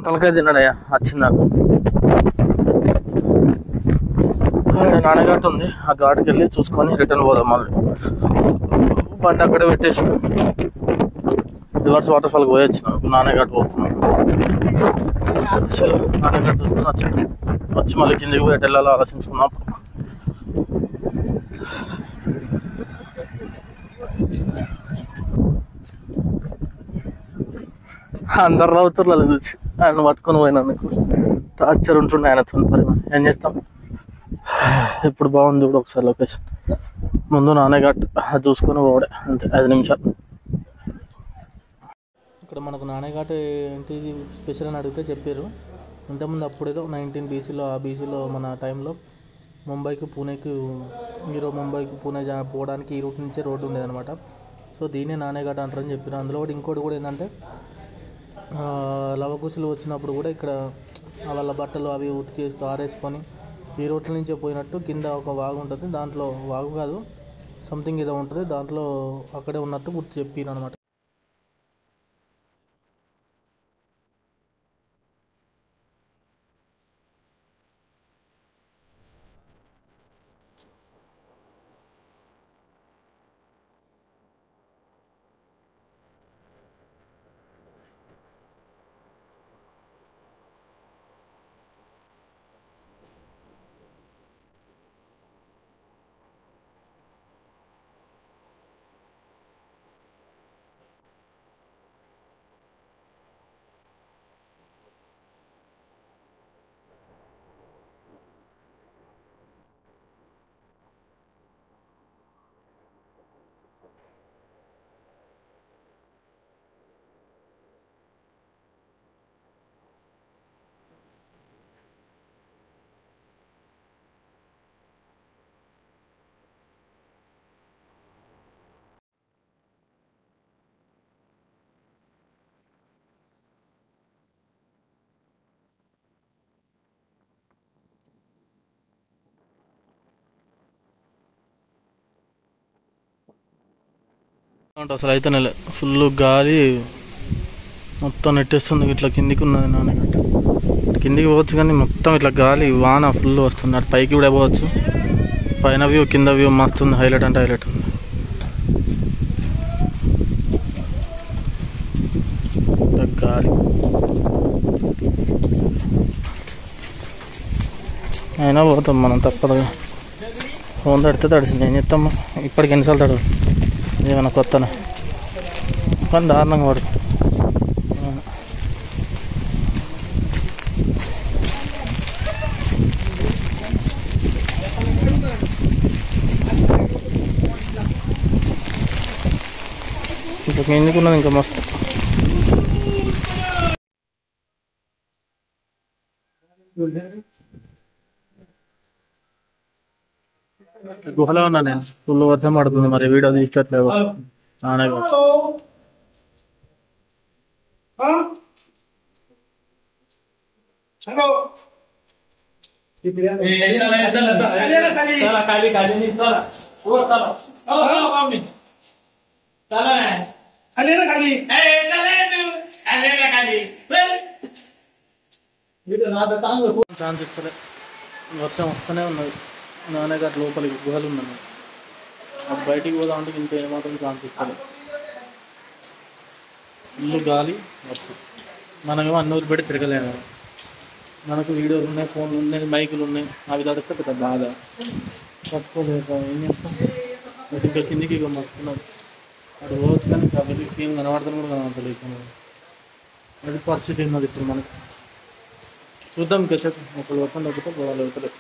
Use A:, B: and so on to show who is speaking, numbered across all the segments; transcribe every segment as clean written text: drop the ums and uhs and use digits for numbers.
A: తలకాయ తిన్నాడయ్యా వచ్చింది నాకు. నాన్నఘాట్ ఉంది, ఆ ఘాట్కి వెళ్ళి చూసుకొని రిటర్న్ పోదాం. మళ్ళీ బండి అక్కడే పెట్టేసి రివర్స్ వాటర్ ఫాల్కి పోయొచ్చిన. నాన్నఘాట్ పోతున్నాం. అసలు నాన్నఘాట్ చూసుకుని వచ్చాడు. వచ్చి మళ్ళీ కిందికి పోయి వెళ్ళాలో ఆలోచించుకున్నాం. అందరు రావుతుర్లలో చూసి ఆయన పట్టుకొని పోయినందుకు టార్చర్ ఉంటుండే ఆయనతో. పరిమాణం ఏం చేస్తాం. ఇప్పుడు బాగుంది ఇప్పుడు ఒకసారి లొకేషన్. ముందు నాన్నఘాట్ చూసుకొని పోవడే అంతే, 5 నిమిషాలు. ఇక్కడ మనకు నాన్నఘాట్ ఏంటిది స్పెషల్ అని అడిగితే చెప్పారు. ఇంతకుముందు అప్పుడేదో 19 BCలో ఆ బీసీలో మన టైంలో ముంబైకి పూణేకి ముంబైకి పూణే పోవడానికి ఈ రూట్ నుంచే రోడ్డు ఉండేదన్నమాట. సో దీన్నే నాన్నఘాట్ అంటారని చెప్పారు. అందులో కూడా ఇంకోటి కూడా ఏంటంటే లవకుశలు వచ్చినప్పుడు కూడా ఇక్కడ వాళ్ళ బట్టలు అవి ఉతికేసి ఆరేసుకొని ఈ రోడ్ల నుంచే పోయినట్టు కింద ఒక వాగు ఉంటుంది. దాంట్లో వాగు కాదు సంథింగ్ ఏదో ఉంటుంది, దాంట్లో అక్కడే ఉన్నట్టు గుర్తు చెప్పారు అనమాట. అసలు అయితే ఫుల్ గాలి మొత్తం నెట్టేస్తుంది. ఇట్లా కిందికి ఉన్నది నాన్నఘాట్. కిందికి పోవచ్చు కానీ మొత్తం ఇట్లా గాలి వాన ఫుల్ వస్తుంది. అటు పైకి కూడా పోవచ్చు. పైన వ్యూ కింద వ్యూ మస్తుంది. హైలైట్ అంటే హైలైట్ ఉంది. గాలి అయినా పోతాం మనం తప్పదు. ఫోన్ తడితే తడిసింది, ఏం చేస్తాము. ఇప్పటికి ఎన్నిసార్లు తడవు ఏమైనా కొత్తనా, కానీ దారుణంగా పడుతుంది. ఇంకా ఎందుకున్నది ఇంకా మస్తు. గుహలో ఉన్నా నేను. ఫుల్ వర్షం పడుతుంది, మరి వీడియో తీసుకోవట్లేదు. నాన్నఘాట్ ఛాన్స్ ఇస్తలే. వర్షం వస్తూనే ఉన్నది. నాన్నఘాట్ లోపలికి గుహలు ఉన్నాయి. అది బయటికి పోదామంటే ఇంత ఏమాత్రం ఛాన్స్ ఇస్తలే. ఇల్లు గాలి వర్షం. మనమేమో అన్ని ఊరు పెట్టి తిరగలేము. మనకు వీడియోలు ఉన్నాయి, ఫోన్లు ఉన్నాయి, మైకులు ఉన్నాయి. అవి తడిస్తే పెద్ద బాధ. తట్టుకోలేక ఏం చేస్తాం. ఇంకా కిందికి ఇక మస్తున్నది. అటు పోవచ్చు కానీ కాబట్టి ఏం కనబడతాను కూడా కనబడలేదు. అది పరిస్థితి ఉన్నది ఇప్పుడు మనకి. చూద్దాం ఇంకా చెప్పు. ఒకళ్ళు వర్షం తగ్గితే పోవాలి. అవుతుంది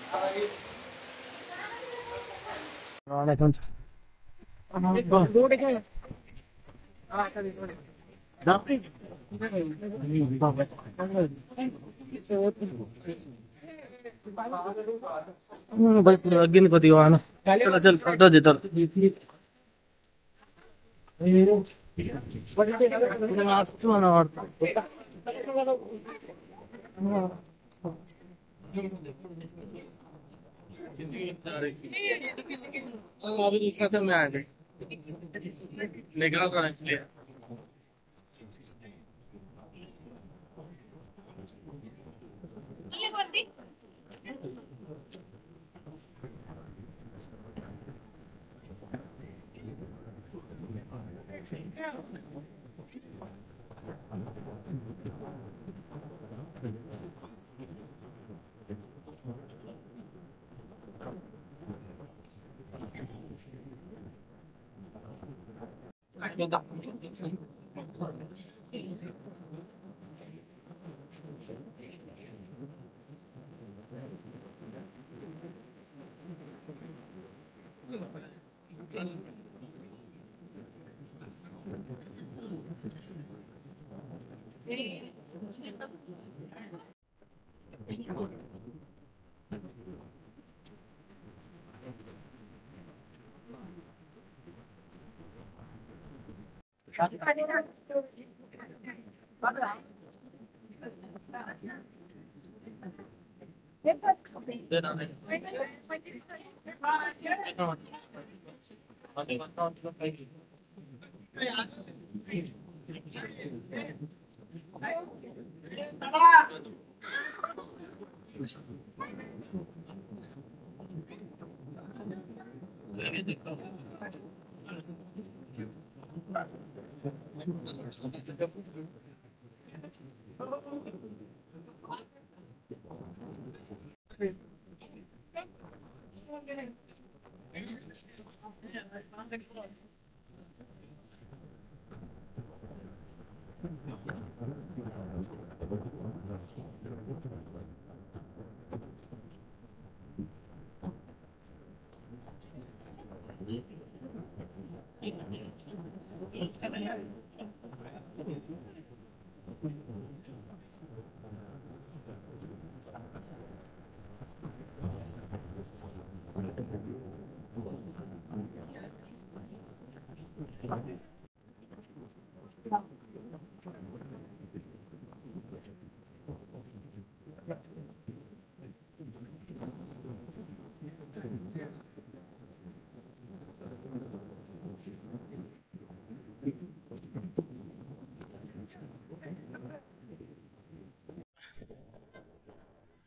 A: అగ్గిని కొద్దిగా వాన ఫోటో తీస్తారు. మస్తు మన వాడతాం.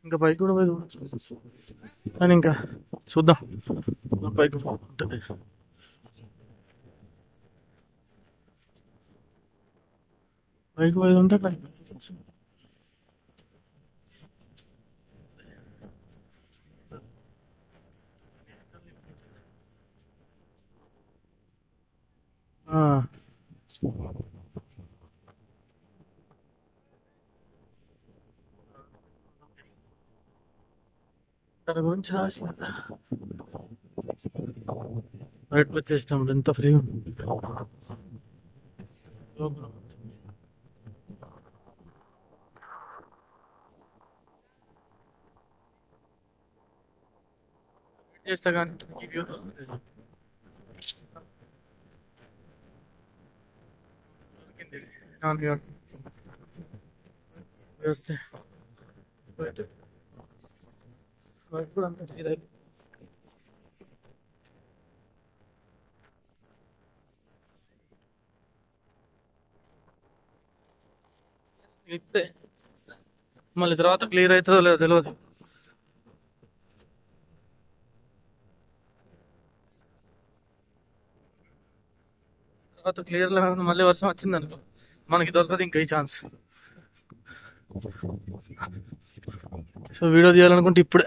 A: ఇంకా పైకి కూడా పోయి చూడొచ్చు కానీ ఇంకా చూద్దాం పైకి ఉంటుంది. పైకి పోయి ఉంటే పైకి దాని గురించి రాసిన బయటకు వచ్చేసినప్పుడు ఎంత ఫ్రీ ఉంది. చేస్తా కానీ వస్తే కూడా అంత ఇప్పుడే మళ్ళీ తర్వాత క్లియర్ అవుతుందో లేదో తెలియదు. తర్వాత క్లియర్ లేకుండా మళ్ళీ వర్షం వచ్చింది అనుకో మనకి దొరకదు ఇంకా ఈ ఛాన్స్. సో వీడియో తీయాలనుకుంటే ఇప్పుడే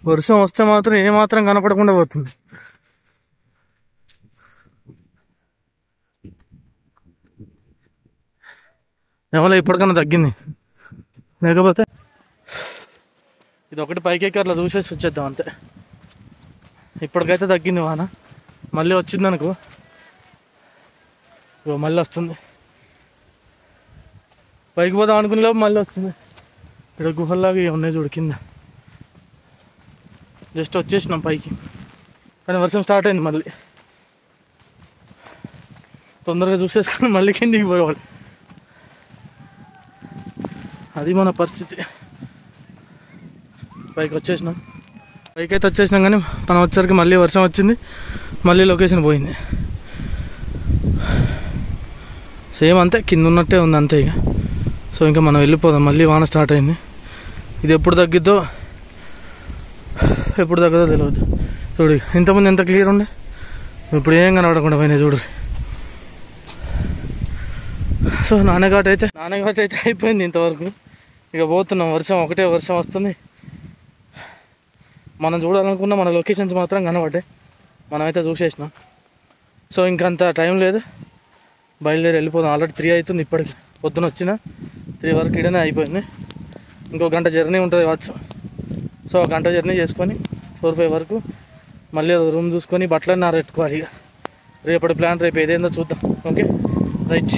A: వర్షం వస్తే మాత్రం ఏమాత్రం కనపడకుండా పోతుంది. ఏమో ఇప్పటికన్నా తగ్గింది, లేకపోతే ఇది ఒకటి పైకి ఎక్కి అట్లా చూసేసి వచ్చేద్దాం అంతే. ఇప్పటికైతే తగ్గింది వాన, మళ్ళీ వచ్చింది అనుకో మళ్ళీ వస్తుంది. పైకి పోదాం అనుకునే లోపు మళ్ళీ వస్తుంది. ఇక్కడ గుహల్లాగా ఉన్నాయి చూడు కింద, జస్ట్ వచ్చేసినాం పైకి కానీ వర్షం స్టార్ట్ అయింది. మళ్ళీ తొందరగా చూసేసుకొని మళ్ళీ కిందికి పోయేవాళ్ళు, అది మన పరిస్థితి. పైకి వచ్చేసినాం. పైకి అయితే వచ్చేసినాం కానీ మనం వచ్చేసరికి మళ్ళీ వర్షం వచ్చింది, మళ్ళీ లొకేషన్ పోయింది. సేమ్ అంతే, కింద ఉన్నట్టే ఉంది అంతే ఇక. సో ఇంకా మనం వెళ్ళిపోదాం, మళ్ళీ వాన స్టార్ట్ అయింది. ఇది ఎప్పుడు తగ్గిద్దో ఎప్పుడు తగ్గదో తెలియదు. చూడు ఇంతకుముందు ఎంత క్లియర్ ఉండే, ఇప్పుడు ఏం కనబడకుండా పోయినాయి చూడు. సో నాన్నఘాట్ అయితే అయిపోయింది ఇంతవరకు. ఇక పోతున్నాం, వర్షం ఒకటే వర్షం వస్తుంది. మనం చూడాలనుకున్న మన లొకేషన్స్ మాత్రం కనబడ్డాయి, మనమైతే చూసేసినాం. సో ఇంకంత టైం లేదు, బయలుదేరి వెళ్ళిపోదాం. ఆల్రెడీ 3 అవుతుంది ఇప్పటికి, పొద్దున వచ్చిన 3 వరకు ఇడనే అయిపోయింది. ఇంకో గంట జర్నీ ఉంటుంది కావచ్చు. సో ఆ గంట జర్నీ చేసుకొని 4-5 వరకు మళ్ళీ రూమ్ చూసుకొని బట్టలన్నీ ఆరెట్టుకోవాలి. ఇక రేపటి ప్లాన్ రేపు ఏదైందో చూద్దాం. Okay right.